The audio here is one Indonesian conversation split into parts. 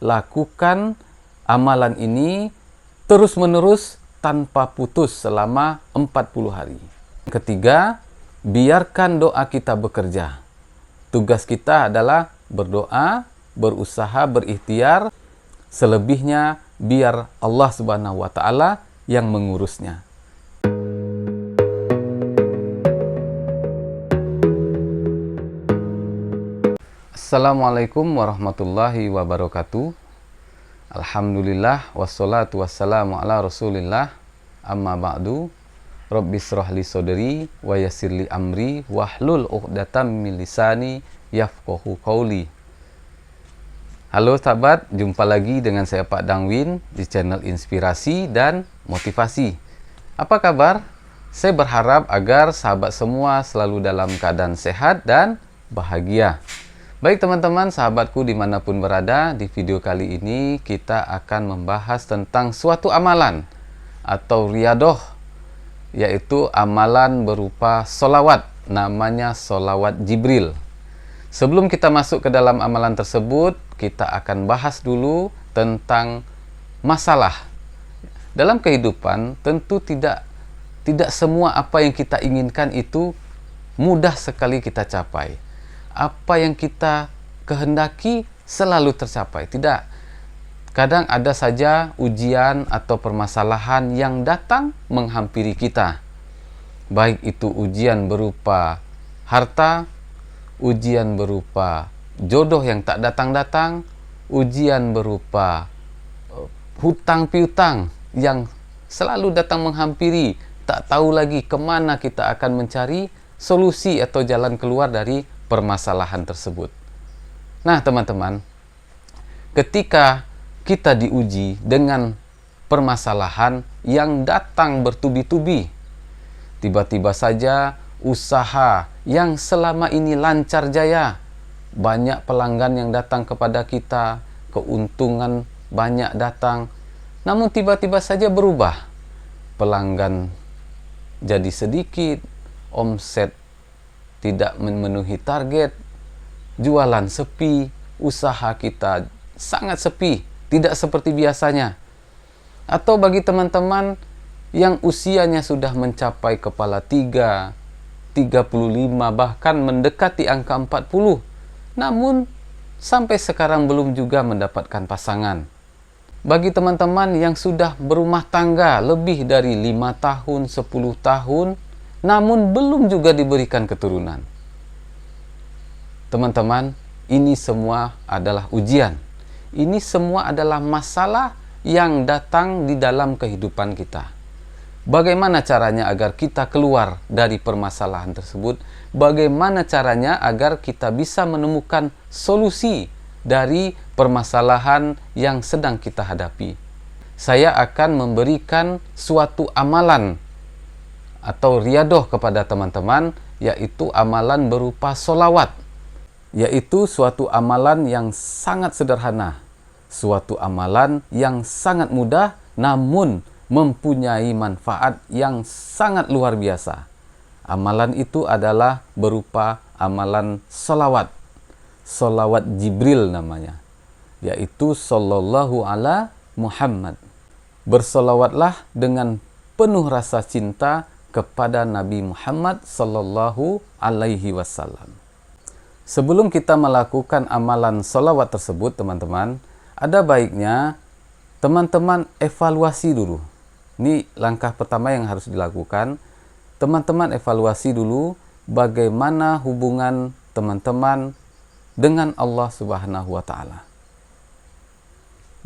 lakukan amalan ini terus-menerus tanpa putus selama 40 hari. Ketiga, biarkan doa kita bekerja. Tugas kita adalah berdoa, berusaha, berikhtiar. Selebihnya biar Allah Subhanahu wa taala yang mengurusnya. Assalamualaikum warahmatullahi wabarakatuh. Alhamdulillah wassalatu wassalamu ala Rasulillah. Amma ba'du. Rabbi shrahli sodri wa yassirli amri wahlul 'uqdatam min lisani yafqahu qauli. Halo sahabat, jumpa lagi dengan saya Pak Dangwin di channel Inspirasi dan Motivasi. Apa kabar? Saya berharap agar sahabat semua selalu dalam keadaan sehat dan bahagia. Baik teman-teman, sahabatku dimanapun berada, di video kali ini kita akan membahas tentang suatu amalan atau riyadoh, yaitu amalan berupa solawat, namanya solawat Jibril. Sebelum kita masuk ke dalam amalan tersebut, kita akan bahas dulu tentang masalah. Dalam kehidupan tentu tidak semua apa yang kita inginkan itu mudah sekali kita capai. Apa yang kita kehendaki selalu tercapai. Tidak. Kadang ada saja ujian atau permasalahan yang datang menghampiri kita. Baik itu ujian berupa harta, ujian berupa jodoh yang tak datang-datang, ujian berupa hutang piutang yang selalu datang menghampiri. Tak tahu lagi kemana kita akan mencari solusi atau jalan keluar dari permasalahan tersebut. Nah teman-teman, ketika kita diuji dengan permasalahan yang datang bertubi-tubi, tiba-tiba saja usaha yang selama ini lancar jaya, banyak pelanggan yang datang kepada kita, keuntungan banyak datang, namun tiba-tiba saja berubah. Pelanggan jadi sedikit, omset tidak memenuhi target, jualan sepi, usaha kita sangat sepi, tidak seperti biasanya. Atau bagi teman-teman yang usianya sudah mencapai kepala 3, 35, bahkan mendekati angka 40, namun sampai sekarang belum juga mendapatkan pasangan. Bagi teman-teman yang sudah berumah tangga lebih dari 5 tahun, 10 tahun, namun belum juga diberikan keturunan. Teman-teman, ini semua adalah ujian. Ini semua adalah masalah yang datang di dalam kehidupan kita. Bagaimana caranya agar kita keluar dari permasalahan tersebut? Bagaimana caranya agar kita bisa menemukan solusi dari permasalahan yang sedang kita hadapi? Saya akan memberikan suatu amalan atau riyadoh kepada teman-teman, yaitu amalan berupa solawat, yaitu suatu amalan yang sangat sederhana, suatu amalan yang sangat mudah, namun mempunyai manfaat yang sangat luar biasa. Amalan itu adalah berupa amalan solawat, solawat Jibril namanya, yaitu sallallahu ala Muhammad. Bersolawatlah dengan penuh rasa cinta kepada Nabi Muhammad sallallahu alaihi wasallam. Sebelum kita melakukan amalan solawat tersebut, teman-teman, ada baiknya teman-teman evaluasi dulu. Ini langkah pertama yang harus dilakukan. Teman-teman evaluasi dulu bagaimana hubungan teman-teman dengan Allah Subhanahu wa taala.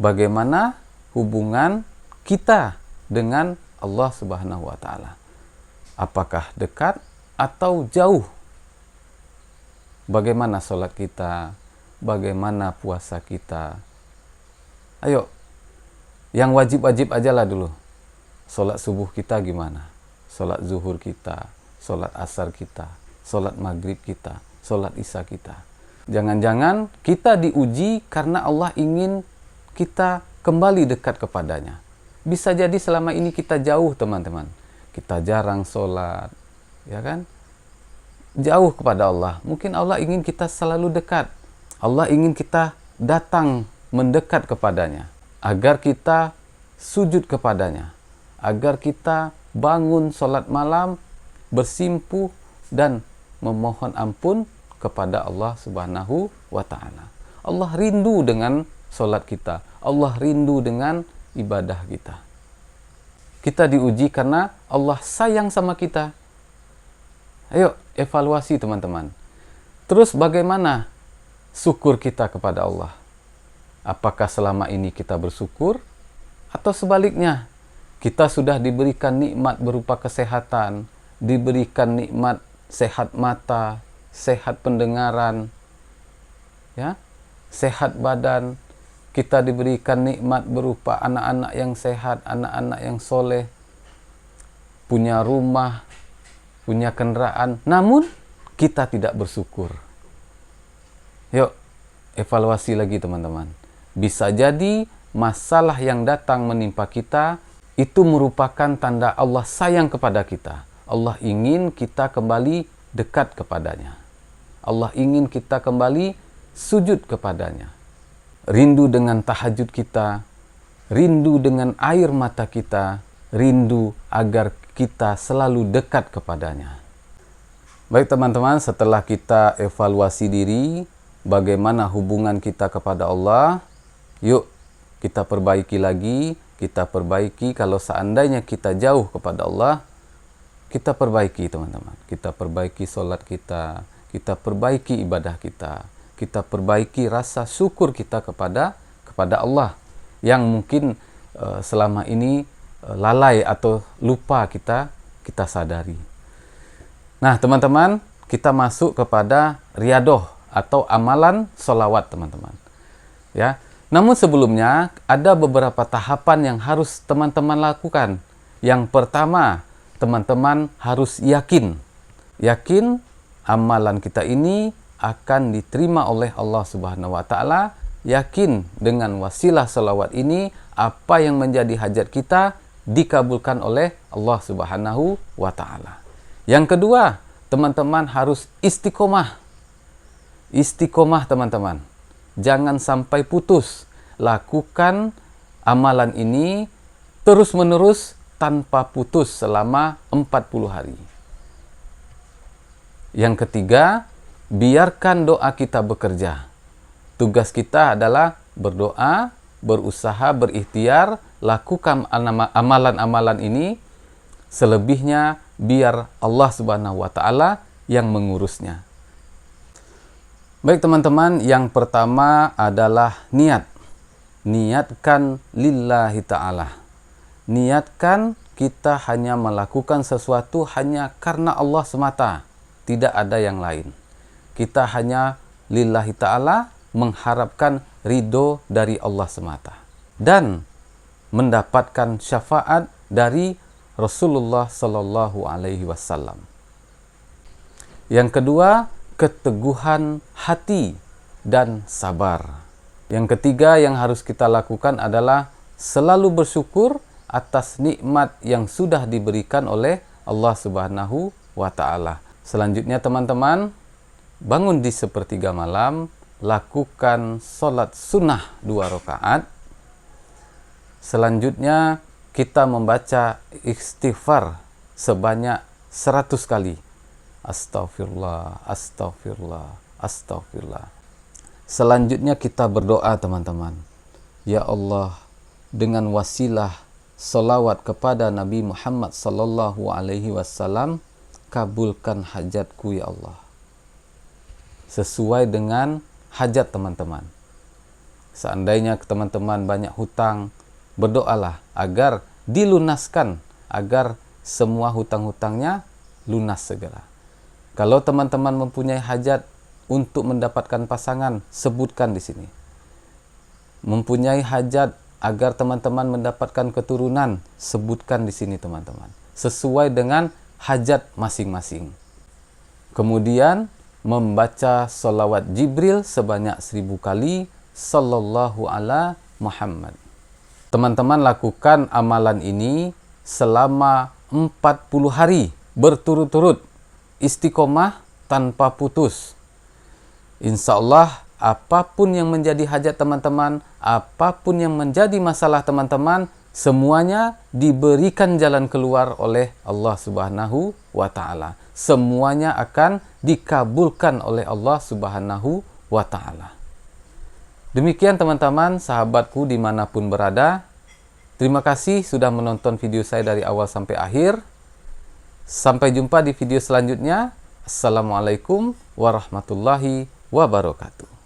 Bagaimana hubungan kita dengan Allah Subhanahu wa taala? Apakah dekat atau jauh? Bagaimana sholat kita? Bagaimana puasa kita? Ayo, yang wajib-wajib aja lah dulu. Sholat subuh kita gimana? Sholat zuhur kita, sholat asar kita, sholat maghrib kita, sholat isya kita. Jangan-jangan kita diuji karena Allah ingin kita kembali dekat kepadanya. Bisa jadi selama ini kita jauh, teman-teman. Kita jarang sholat, ya kan? Jauh kepada Allah. Mungkin Allah ingin kita selalu dekat. Allah ingin kita datang mendekat kepadanya, agar kita sujud kepadanya, agar kita bangun sholat malam, bersimpuh dan memohon ampun kepada Allah Subhanahu wa Ta'ala. Allah rindu dengan sholat kita, Allah rindu dengan ibadah kita. Kita diuji karena Allah sayang sama kita. Ayo evaluasi teman-teman. Terus bagaimana syukur kita kepada Allah? Apakah selama ini kita bersyukur? Atau sebaliknya, kita sudah diberikan nikmat berupa kesehatan, diberikan nikmat sehat mata, sehat pendengaran, ya, sehat badan. Kita diberikan nikmat berupa anak-anak yang sehat, anak-anak yang soleh, punya rumah, punya kendaraan, namun kita tidak bersyukur. Yuk, evaluasi lagi teman-teman. Bisa jadi masalah yang datang menimpa kita itu merupakan tanda Allah sayang kepada kita. Allah ingin kita kembali dekat kepadanya. Allah ingin kita kembali sujud kepadanya. Rindu dengan tahajud kita, rindu dengan air mata kita, rindu agar kita selalu dekat kepadanya. Baik teman-teman, setelah kita evaluasi diri, bagaimana hubungan kita kepada Allah, yuk kita perbaiki lagi, kita perbaiki. Kalau seandainya kita jauh kepada Allah, kita perbaiki teman-teman. Kita perbaiki sholat kita perbaiki ibadah kita perbaiki rasa syukur kita kepada Allah yang mungkin selama ini lalai atau lupa kita sadari. Nah teman-teman, kita masuk kepada riyadoh atau amalan sholawat teman-teman. Ya, namun sebelumnya ada beberapa tahapan yang harus teman-teman lakukan. Yang pertama, teman-teman harus yakin amalan kita ini akan diterima oleh Allah Subhanahu wa Ta'ala. Yakin dengan wasilah salawat ini, apa yang menjadi hajat kita dikabulkan oleh Allah Subhanahu wa Ta'ala. Yang kedua, teman-teman harus istiqomah. Istiqomah teman-teman, jangan sampai putus. Lakukan amalan ini terus-menerus tanpa putus selama 40 hari. Yang ketiga, biarkan doa kita bekerja. Tugas kita adalah berdoa, berusaha, berikhtiar, lakukan amalan-amalan ini. Selebihnya biar Allah Subhanahu wa Ta'ala yang mengurusnya. Baik teman-teman, yang pertama adalah niat. Niatkan lillahi ta'ala. Niatkan kita hanya melakukan sesuatu hanya karena Allah semata, tidak ada yang lain. Kita hanya lillahi ta'ala mengharapkan ridho dari Allah semata dan mendapatkan syafaat dari Rasulullah Sallallahu Alaihi Wasallam. Yang kedua, keteguhan hati dan sabar. Yang ketiga yang harus kita lakukan adalah selalu bersyukur atas nikmat yang sudah diberikan oleh Allah Subhanahu wa Ta'ala. Selanjutnya teman-teman, bangun di sepertiga malam, lakukan sholat sunnah 2 rakaat. Selanjutnya kita membaca istighfar sebanyak 100 kali. Astaghfirullah, astaghfirullah, astaghfirullah. Selanjutnya kita berdoa teman-teman. Ya Allah, dengan wasilah salawat kepada Nabi Muhammad sallallahu alaihi wasallam, kabulkan hajatku ya Allah. Sesuai dengan hajat teman-teman. Seandainya teman-teman banyak hutang, berdoalah agar dilunaskan, agar semua hutang-hutangnya lunas segera. Kalau teman-teman mempunyai hajat untuk mendapatkan pasangan, sebutkan di sini. Mempunyai hajat agar teman-teman mendapatkan keturunan, sebutkan di sini teman-teman. Sesuai dengan hajat masing-masing. Kemudian membaca sholawat Jibril sebanyak 1000 kali, sallallahu ala Muhammad. Teman-teman lakukan amalan ini selama 40 hari berturut-turut, istiqomah tanpa putus. Insya Allah apapun yang menjadi hajat teman-teman, apapun yang menjadi masalah teman-teman, semuanya diberikan jalan keluar oleh Allah Subhanahu wa Ta'ala. Semuanya akan dikabulkan oleh Allah Subhanahu wa Ta'ala. Demikian teman-teman, sahabatku dimanapun berada. Terima kasih sudah menonton video saya dari awal sampai akhir. Sampai jumpa di video selanjutnya. Assalamualaikum warahmatullahi wabarakatuh.